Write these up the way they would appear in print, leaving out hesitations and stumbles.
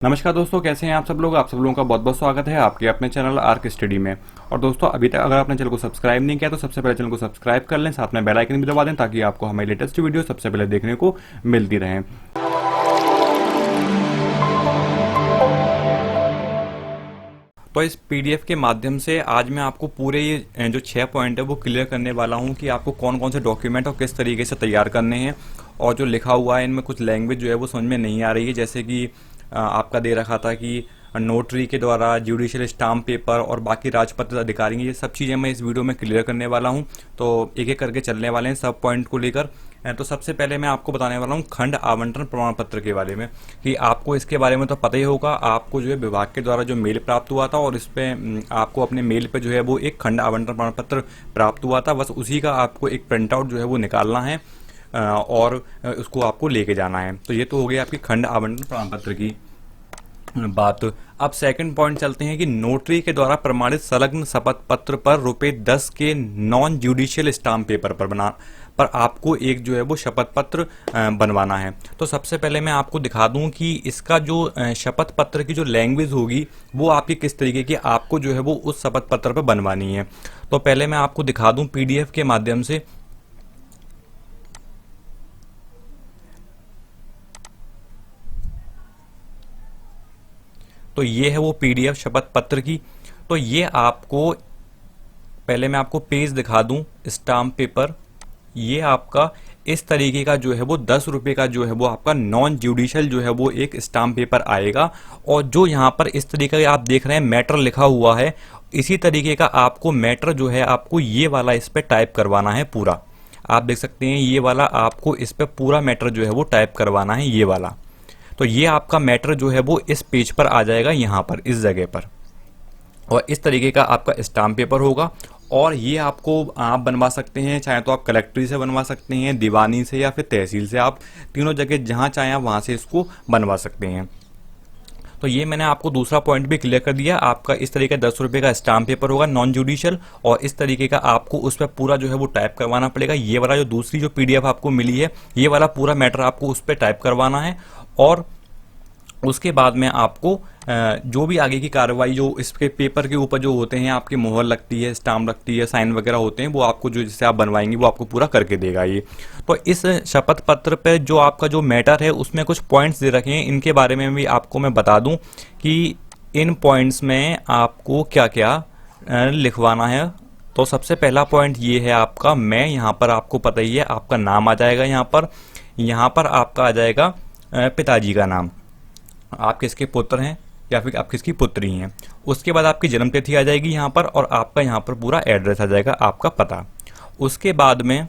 नमस्कार दोस्तों, कैसे हैं आप सब लोग। आप सब लोगों का बहुत बहुत स्वागत है आपके अपने चैनल आर्क स्टडी में। और दोस्तों, अभी तक अगर आपने चैनल को सब्सक्राइब नहीं किया तो सबसे पहले चैनल को सब्सक्राइब कर लें, साथ में बेल आइकन भी दबा दें ताकि आपको हमारी लेटेस्ट वीडियो सबसे पहले देखने को मिलती रहे। तो इस पीडीएफ के माध्यम से आज मैं आपको पूरे ये जो 6 पॉइंट है वो क्लियर करने वाला हूँ कि आपको कौन कौन से डॉक्यूमेंट और किस तरीके से तैयार करने हैं। और जो लिखा हुआ है इनमें कुछ लैंग्वेज जो है वो समझ में नहीं आ रही है, जैसे कि आपका दे रखा था कि नोटरी के द्वारा जुडिशियल स्टाम्प पेपर और बाकी राजपत्र अधिकारी, ये सब चीज़ें मैं इस वीडियो में क्लियर करने वाला हूं। तो एक एक करके चलने वाले हैं सब पॉइंट को लेकर। तो सबसे पहले मैं आपको बताने वाला हूं खंड आवंटन प्रमाण पत्र के बारे में, कि आपको इसके बारे में तो पता ही होगा। आपको जो है विभाग के द्वारा जो मेल प्राप्त हुआ था और इस पर आपको अपने मेल पे जो है वो एक खंड आवंटन प्रमाण पत्र प्राप्त हुआ था, बस उसी का आपको एक प्रिंट आउट जो है वो निकालना है और उसको आपको लेके जाना है। तो ये तो हो गई आपकी खंड आवंटन प्रमाण पत्र की बात। अब सेकंड पॉइंट चलते हैं कि नोटरी के द्वारा प्रमाणित संलग्न शपथ पत्र पर ₹10 के नॉन जुडिशियल स्टाम्प पेपर पर आपको एक जो है वो शपथ पत्र बनवाना है। तो सबसे पहले मैं आपको दिखा दूं कि इसका जो शपथ पत्र की जो लैंग्वेज होगी वो आपकी किस तरीके की आपको जो है वो उस शपथ पत्र पर बनवानी है। तो पहले मैं आपको दिखा दूं पीडीएफ के माध्यम से। तो ये है वो पीडीएफ शपथ पत्र की। तो ये आपको पहले मैं आपको पेज दिखा दूं स्टाम्प पेपर। ये आपका इस तरीके का जो है वो ₹10 का जो है वो आपका नॉन जुडिशियल जो है वो एक स्टाम्प पेपर आएगा। और जो यहाँ पर इस तरीके का आप देख रहे हैं मैटर लिखा हुआ है, इसी तरीके का आपको मैटर जो है आपको ये वाला इस पर टाइप करवाना है पूरा। आप देख सकते हैं ये वाला आपको इस पर पूरा मैटर जो है वो टाइप करवाना है, ये वाला। तो ये आपका मैटर जो है वो इस पेज पर आ जाएगा, यहाँ पर इस जगह पर। और इस तरीके का आपका स्टाम्प पेपर होगा। और ये आपको आप बनवा सकते हैं, चाहे तो आप कलेक्ट्री से बनवा सकते हैं, दीवानी से, या फिर तहसील से। आप तीनों जगह जहाँ चाहें आप वहाँ से इसको बनवा सकते हैं। तो ये मैंने आपको दूसरा पॉइंट भी क्लियर कर दिया। आपका इस तरीके का ₹10 का स्टाम्प पेपर होगा नॉन जुडिशियल, और इस तरीके का आपको उस पर पूरा जो है वो टाइप करवाना पड़ेगा। ये वाला जो दूसरी जो पीडीएफ आपको मिली है, ये वाला पूरा मैटर आपको उस पर टाइप करवाना है। और उसके बाद में आपको जो भी आगे की कार्रवाई जो इसके पेपर के ऊपर जो होते हैं, आपकी मोहर लगती है, स्टाम्प लगती है, साइन वगैरह होते हैं, वो आपको जो जिससे आप बनवाएंगे वो आपको पूरा करके देगा ये। तो इस शपथ पत्र पे जो आपका जो मैटर है उसमें कुछ पॉइंट्स दे रखे हैं, इनके बारे में भी आपको मैं बता दूं कि इन पॉइंट्स में आपको क्या क्या लिखवाना है। तो सबसे पहला पॉइंट ये है आपका, मैं यहाँ पर आपको पता ही है आपका नाम आ जाएगा, यहाँ पर आपका आ जाएगा पिताजी का नाम, आप किसके पुत्र हैं या फिर आप किसकी पुत्री हैं। उसके बाद आपकी जन्म तिथि आ जाएगी यहाँ पर, और आपका यहाँ पर पूरा एड्रेस आ जाएगा, आपका पता। उसके बाद में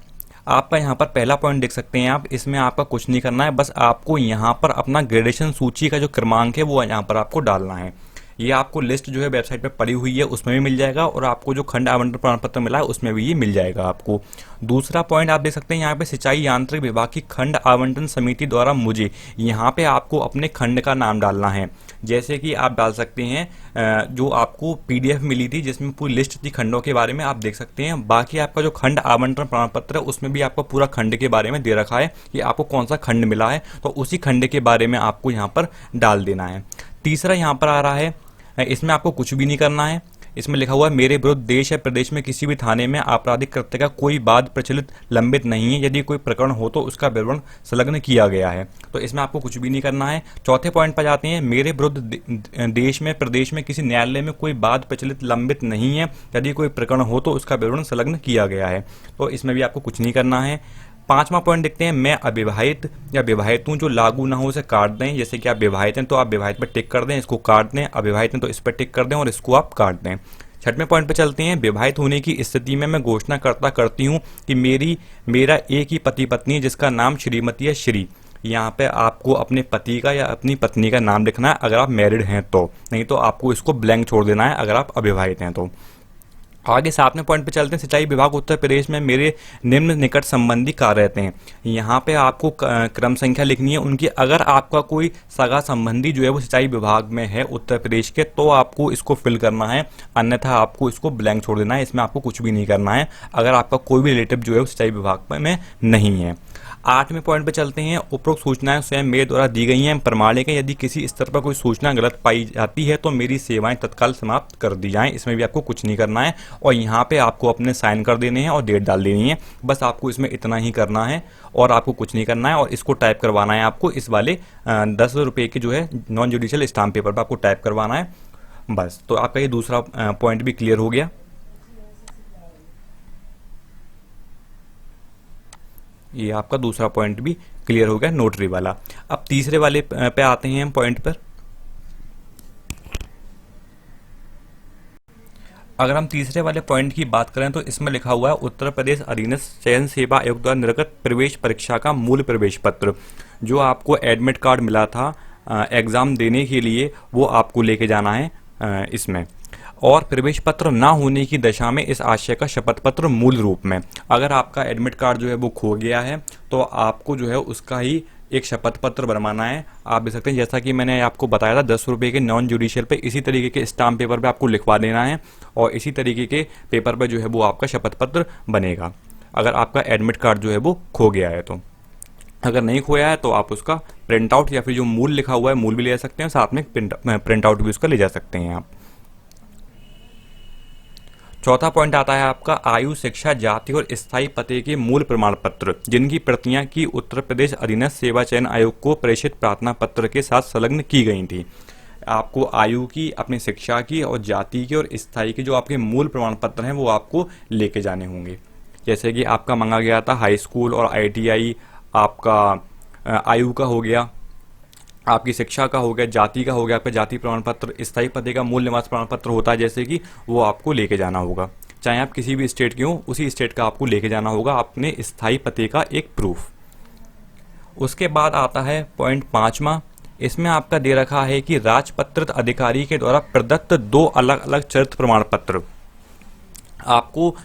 आपका यहाँ पर पहला पॉइंट देख सकते हैं आप, इसमें आपका कुछ नहीं करना है, बस आपको यहाँ पर अपना ग्रेडेशन सूची का जो क्रमांक है वो यहाँ पर आपको डालना है। ये आपको लिस्ट जो है वेबसाइट पे पड़ी हुई है, उसमें भी मिल जाएगा, और आपको जो खंड आवंटन प्रमाण पत्र मिला है उसमें भी ये मिल जाएगा आपको। दूसरा पॉइंट आप देख सकते हैं यहाँ पे सिंचाई यांत्रिक विभाग की खंड आवंटन समिति द्वारा मुझे, यहाँ पे आपको अपने खंड का नाम डालना है। जैसे कि आप डाल सकते हैं जो आपको पीडीएफ मिली थी जिसमें पूरी लिस्ट थी खंडों के बारे में, आप देख सकते हैं। बाकी आपका जो खंड आवंटन प्रमाण पत्र है उसमें भी आपको पूरा खंड के बारे में दे रखा है कि आपको कौन सा खंड मिला है, तो उसी खंड के बारे में आपको यहाँ पर डाल देना है। तीसरा यहाँ पर आ रहा है, इसमें आपको कुछ भी नहीं करना है। इसमें लिखा हुआ है मेरे विरुद्ध देश या प्रदेश में किसी भी थाने में आपराधिक कृत्य का कोई वाद प्रचलित लंबित नहीं है, यदि कोई प्रकरण हो तो उसका विवरण संलग्न किया गया है। तो इसमें आपको कुछ भी नहीं करना है। चौथे पॉइंट पर जाते हैं, मेरे विरुद्ध देश में प्रदेश में किसी न्यायालय में कोई वाद प्रचलित लंबित नहीं है, यदि कोई प्रकरण हो तो उसका विवरण संलग्न किया गया है। तो इसमें भी आपको कुछ नहीं करना है। पांचवा पॉइंट देखते हैं, मैं अविवाहित या विवाहित हूं, जो लागू ना हो उसे काट दें। जैसे कि आप विवाहित हैं तो आप विवाहित पर टिक कर दें, इसको काट दें। अविवाहित हैं तो इस पर टिक कर दें और इसको आप काट दें। छठवें पॉइंट पे चलते हैं, विवाहित होने की स्थिति में मैं घोषणा करती हूँ कि मेरा एक ही पति पत्नी है जिसका नाम श्रीमती या श्री। यहाँ पे आपको अपने पति का या अपनी पत्नी का नाम लिखना है अगर आप मैरिड हैं तो, नहीं तो आपको इसको ब्लैंक छोड़ देना है अगर आप अविवाहित हैं तो। आगे 7वें पॉइंट पे चलते हैं। सिंचाई विभाग उत्तर प्रदेश में मेरे निम्न निकट संबंधी कार्य रहते हैं। यहाँ पे आपको क्रम संख्या लिखनी है उनकी। अगर आपका कोई सगा संबंधी जो है वो सिंचाई विभाग में है उत्तर प्रदेश के, तो आपको इसको फिल करना है, अन्यथा आपको इसको ब्लैंक छोड़ देना है, इसमें आपको कुछ भी नहीं करना है अगर आपका कोई भी रिलेटिव जो है वो सिंचाई विभाग में नहीं है। 8वें पॉइंट पे चलते हैं। उपरोक्त सूचनाएं स्वयं मेरे द्वारा दी गई हैं, प्रमाणिक है। यदि किसी स्तर पर कोई सूचना गलत पाई जाती है तो मेरी सेवाएं तत्काल समाप्त कर दी जाएं। इसमें भी आपको कुछ नहीं करना है और यहाँ पे आपको अपने साइन कर देने हैं और डेट डाल देनी है। बस आपको इसमें इतना ही करना है और आपको कुछ नहीं करना है। और इसको टाइप करवाना है आपको इस वाले 10 रुपये के जो है नॉन जुडिशियल स्टाम्प पेपर पर आपको टाइप करवाना है। बस, तो आपका ये दूसरा पॉइंट भी क्लियर हो गया। ये आपका दूसरा पॉइंट भी क्लियर हो गया नोटरी वाला। अब तीसरे वाले पे आते हैं हम पॉइंट पर। अगर हम तीसरे वाले पॉइंट की बात करें तो इसमें लिखा हुआ है उत्तर प्रदेश अधीनस्थ चयन सेवा आयोग द्वारा निर्गत प्रवेश परीक्षा का मूल प्रवेश पत्र। जो आपको एडमिट कार्ड मिला था एग्जाम देने के लिए, वो आपको लेके जाना है इसमें। और प्रवेश पत्र ना होने की दशा में इस आशय का शपथ पत्र मूल रूप में। अगर आपका एडमिट कार्ड जो है वो खो गया है तो आपको जो है उसका ही एक शपथ पत्र बनवाना है। आप देख सकते हैं जैसा कि मैंने आपको बताया था 10 रुपये के नॉन जुडिशियल पे इसी तरीके के स्टाम्प पेपर पे आपको लिखवा देना है और इसी तरीके के पेपर पे जो है वो आपका शपथ पत्र बनेगा अगर आपका एडमिट कार्ड जो है वो खो गया है तो। अगर नहीं खोया है तो आप उसका प्रिंट आउट या फिर जो मूल लिखा हुआ है मूल भी ले जा सकते हैं, साथ में प्रिंट आउट भी उसका ले जा सकते हैं आप। चौथा पॉइंट आता है आपका आयु, शिक्षा, जाति और स्थायी पते के मूल प्रमाण पत्र जिनकी प्रतियां की उत्तर प्रदेश अधीनस्थ सेवा चयन आयोग को प्रेषित प्रार्थना पत्र के साथ संलग्न की गई थी। आपको आयु की, अपनी शिक्षा की और जाति की और स्थायी के जो आपके मूल प्रमाण पत्र हैं वो आपको लेके जाने होंगे। जैसे कि आपका मांगा गया था हाई स्कूल और ITI, आपका आयु का हो गया, आपकी शिक्षा का हो गया, जाति का हो गया, आपका जाति प्रमाण पत्र, स्थायी पते का मूल निवास प्रमाण पत्र होता है जैसे कि, वो आपको लेके जाना होगा। चाहे आप किसी भी स्टेट के हो, उसी स्टेट का आपको लेके जाना होगा अपने स्थायी पते का एक प्रूफ। उसके बाद आता है पॉइंट 5वां। इसमें आपका दे रखा है कि राजपत्रित अधिकारी के द्वारा प्रदत्त 2 अलग अलग चरित्र प्रमाण पत्र। आपको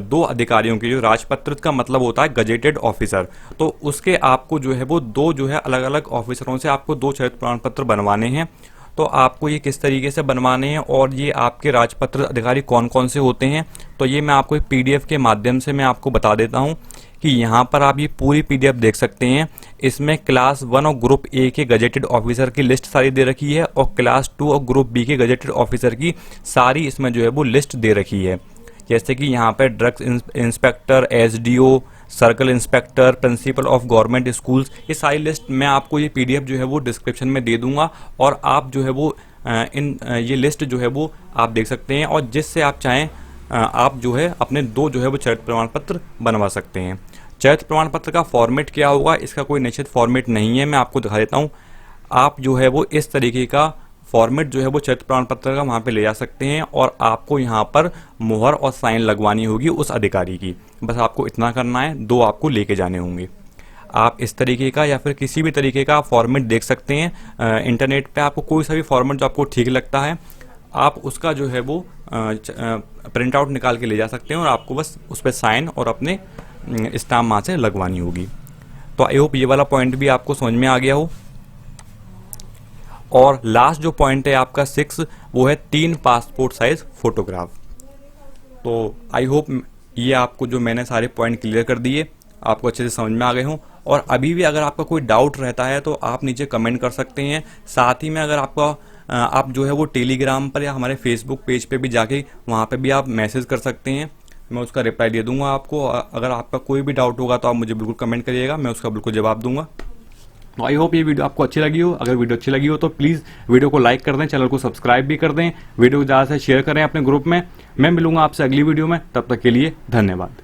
2 अधिकारियों के, जो राजपत्रित का मतलब होता है गजेटेड ऑफिसर, तो उसके आपको जो है वो 2 जो है अलग अलग ऑफिसरों से आपको 2 चरित्र प्रमाण पत्र बनवाने हैं। तो आपको ये किस तरीके से बनवाने हैं और ये आपके राजपत्रित अधिकारी कौन कौन से होते हैं, तो ये मैं आपको एक PDF के माध्यम से मैं आपको बता देता हूँ कि यहाँ पर आप ये पूरी PDF देख सकते हैं। इसमें क्लास 1 और ग्रुप A के गजेटेड ऑफिसर की लिस्ट सारी दे रखी है और क्लास 2 और ग्रुप B के गजेटेड ऑफिसर की सारी इसमें जो है वो लिस्ट दे रखी है। जैसे कि यहाँ पे drugs inspector, SDO, circle inspector, principle of government schools, ये सारी लिस्ट मैं आपको ये PDF जो है वो डिस्क्रिप्शन में दे दूंगा और आप जो है वो ये लिस्ट जो है वो आप देख सकते हैं और जिससे आप चाहें आप जो है अपने 2 जो है वो चरित्र प्रमाण पत्र बनवा सकते हैं। चरित्र प्रमाण पत्र का फॉर्मेट क्या होगा, इसका कोई निश्चित फॉर्मेट नहीं है, मैं आपको दिखा देता हूँ। आप जो है वो इस तरीके का फॉर्मेट जो है वो चरित्र प्रमाण पत्र का वहाँ पे ले जा सकते हैं और आपको यहाँ पर मुहर और साइन लगवानी होगी उस अधिकारी की। बस आपको इतना करना है, 2 आपको लेके जाने होंगे। आप इस तरीके का या फिर किसी भी तरीके का फॉर्मेट देख सकते हैं इंटरनेट पे। आपको कोई सा भी फॉर्मेट जो आपको ठीक लगता है आप उसका जो है वो प्रिंट आउट निकाल के ले जा सकते हैं और आपको बस उस पर साइन और अपने स्टाम्प वहाँ से लगवानी होगी। तो आई होप ये वाला पॉइंट भी आपको समझ में आ गया हो। और लास्ट जो पॉइंट है आपका 6, वो है 3 पासपोर्ट साइज फोटोग्राफ। तो आई होप ये आपको जो मैंने सारे पॉइंट क्लियर कर दिए आपको अच्छे से समझ में आ गए हों। और अभी भी अगर आपका कोई डाउट रहता है तो आप नीचे कमेंट कर सकते हैं। साथ ही में अगर आपका आप जो है वो टेलीग्राम पर या हमारे फेसबुक पेज पे भी जाके वहाँ पे भी आप मैसेज कर सकते हैं, मैं उसका रिप्लाई दे दूंगा आपको। अगर आपका कोई भी डाउट होगा तो आप मुझे बिल्कुल कमेंट करिएगा, मैं उसका बिल्कुल जवाब दूंगा। आई होप ये वीडियो आपको अच्छी लगी हो। अगर वीडियो अच्छी लगी हो तो प्लीज़ वीडियो को लाइक कर दें, चैनल को सब्सक्राइब भी कर दें, वीडियो को ज़्यादा से शेयर करें अपने ग्रुप में। मैं मिलूंगा आपसे अगली वीडियो में, तब तक के लिए धन्यवाद।